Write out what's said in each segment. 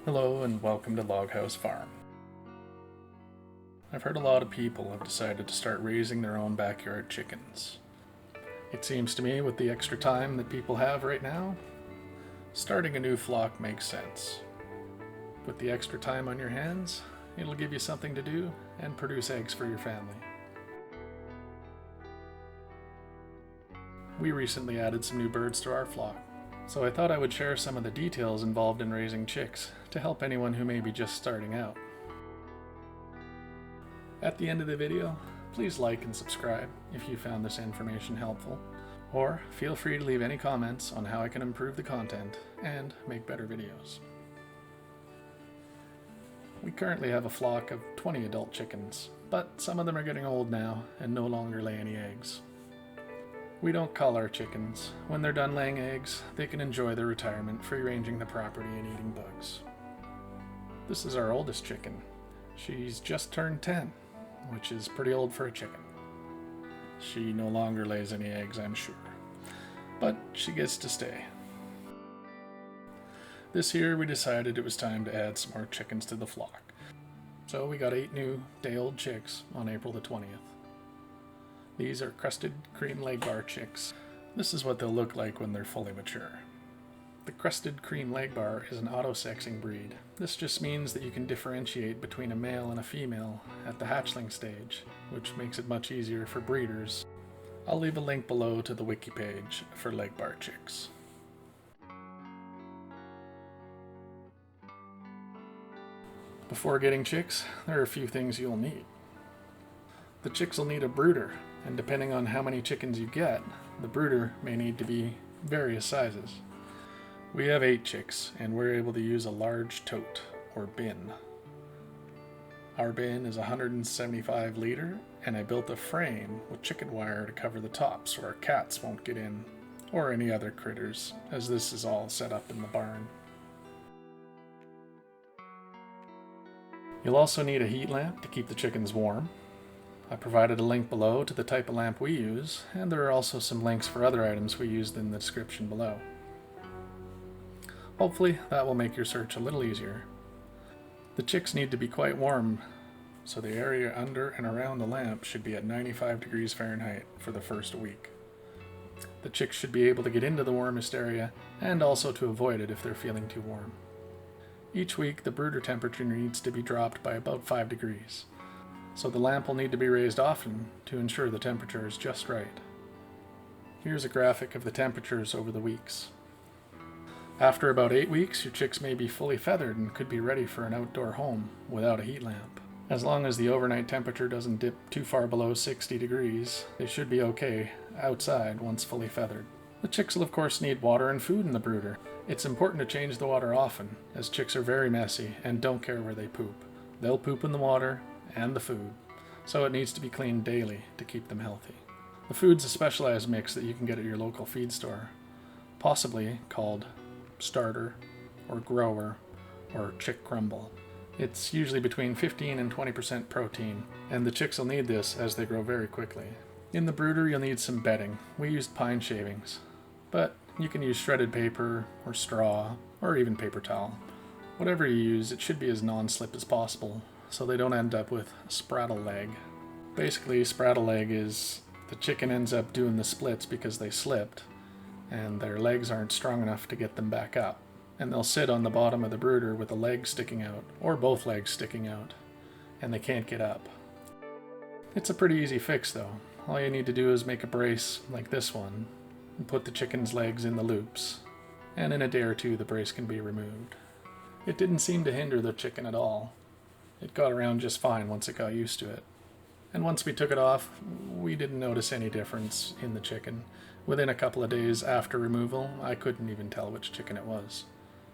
Hello and welcome to Loghouse Farm. I've heard a lot of people have decided to start raising their own backyard chickens. It seems to me with the extra time that people have right now, starting a new flock makes sense. With the extra time on your hands, it'll give you something to do and produce eggs for your family. We recently added some new birds to our flock, so I thought I would share some of the details involved in raising chicks to help anyone who may be just starting out. At the end of the video, please like and subscribe if you found this information helpful, or feel free to leave any comments on how I can improve the content and make better videos. We currently have a flock of 20 adult chickens, but some of them are getting old now and no longer lay any eggs. We don't cull our chickens. When they're done laying eggs, they can enjoy their retirement free ranging the property and eating bugs. This is our oldest chicken. She's just turned 10, which is pretty old for a chicken. She no longer lays any eggs, I'm sure, but she gets to stay. This year we decided it was time to add some more chickens to the flock. So we got 8 new day-old chicks on April the 20th. These are Crested Cream Legbar chicks. This is what they'll look like when they're fully mature. The Crested Cream Legbar is an auto-sexing breed. This just means that you can differentiate between a male and a female at the hatchling stage, which makes it much easier for breeders. I'll leave a link below to the wiki page for Legbar chicks. Before getting chicks, there are a few things you'll need. The chicks will need a brooder, and depending on how many chickens you get, the brooder may need to be various sizes. We have 8 chicks, and we're able to use a large tote, or bin. Our bin is 175 liter, and I built a frame with chicken wire to cover the top so our cats won't get in, or any other critters, as this is all set up in the barn. You'll also need a heat lamp to keep the chickens warm. I provided a link below to the type of lamp we use, and there are also some links for other items we used in the description below. Hopefully that will make your search a little easier. The chicks need to be quite warm, so the area under and around the lamp should be at 95 degrees Fahrenheit for the first week. The chicks should be able to get into the warmest area, and also to avoid it if they're feeling too warm. Each week the brooder temperature needs to be dropped by about 5 degrees. So the lamp will need to be raised often to ensure the temperature is just right. Here's a graphic of the temperatures over the weeks. After about 8 weeks, your chicks may be fully feathered and could be ready for an outdoor home without a heat lamp. As long as the overnight temperature doesn't dip too far below 60 degrees, they should be okay outside once fully feathered. The chicks will of course need water and food in the brooder. It's important to change the water often, as chicks are very messy and don't care where they poop. They'll poop in the water and the food, so it needs to be cleaned daily to keep them healthy. The food's a specialized mix that you can get at your local feed store, possibly called starter or grower or chick crumble. It's usually between 15 and 20% protein, and the chicks will need this as they grow very quickly. In the brooder you'll need some bedding. We used pine shavings, but you can use shredded paper or straw or even paper towel. Whatever you use, it should be as non-slip as possible, so they don't end up with spraddle leg. Basically, spraddle leg is the chicken ends up doing the splits because they slipped, and their legs aren't strong enough to get them back up. And they'll sit on the bottom of the brooder with a leg sticking out, or both legs sticking out, and they can't get up. It's a pretty easy fix though. All you need to do is make a brace like this one, and put the chicken's legs in the loops, and in a day or two the brace can be removed. It didn't seem to hinder the chicken at all. It got around just fine once it got used to it. And once we took it off, we didn't notice any difference in the chicken. Within a couple of days after removal, I couldn't even tell which chicken it was.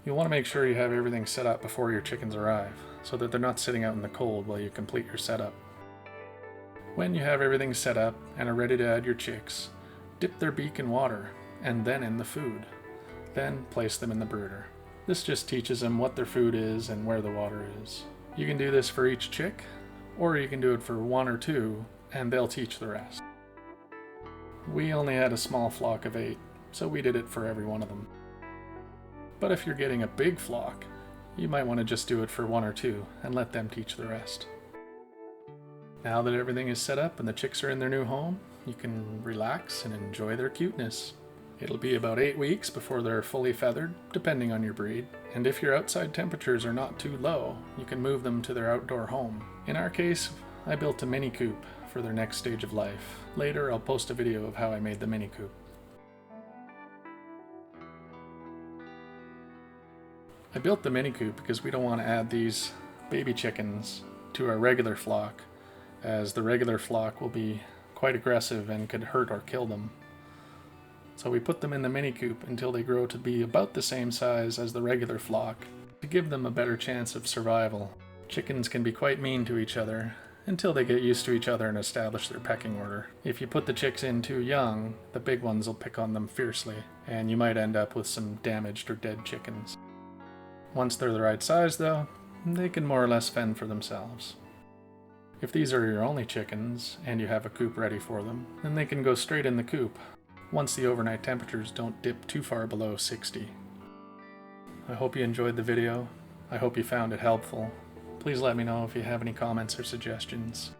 You'll want to make sure you have everything set up before your chickens arrive, so that they're not sitting out in the cold while you complete your setup. When you have everything set up and are ready to add your chicks, dip their beak in water and then in the food. Then place them in the brooder. This just teaches them what their food is and where the water is. You can do this for each chick, or you can do it for 1 or 2, and they'll teach the rest. We only had a small flock of 8, so we did it for every one of them. But if you're getting a big flock, you might want to just do it for 1 or 2 and let them teach the rest. Now that everything is set up and the chicks are in their new home, you can relax and enjoy their cuteness. It'll be about 8 weeks before they're fully feathered, depending on your breed. And if your outside temperatures are not too low, you can move them to their outdoor home. In our case, I built a mini coop for their next stage of life. Later, I'll post a video of how I made the mini coop. I built the mini coop because we don't want to add these baby chickens to our regular flock, as the regular flock will be quite aggressive and could hurt or kill them. So we put them in the mini coop until they grow to be about the same size as the regular flock to give them a better chance of survival. Chickens can be quite mean to each other until they get used to each other and establish their pecking order. If you put the chicks in too young, the big ones will pick on them fiercely, and you might end up with some damaged or dead chickens. Once they're the right size though, they can more or less fend for themselves. If these are your only chickens and you have a coop ready for them, then they can go straight in the coop once the overnight temperatures don't dip too far below 60. I hope you enjoyed the video. I hope you found it helpful. Please let me know if you have any comments or suggestions.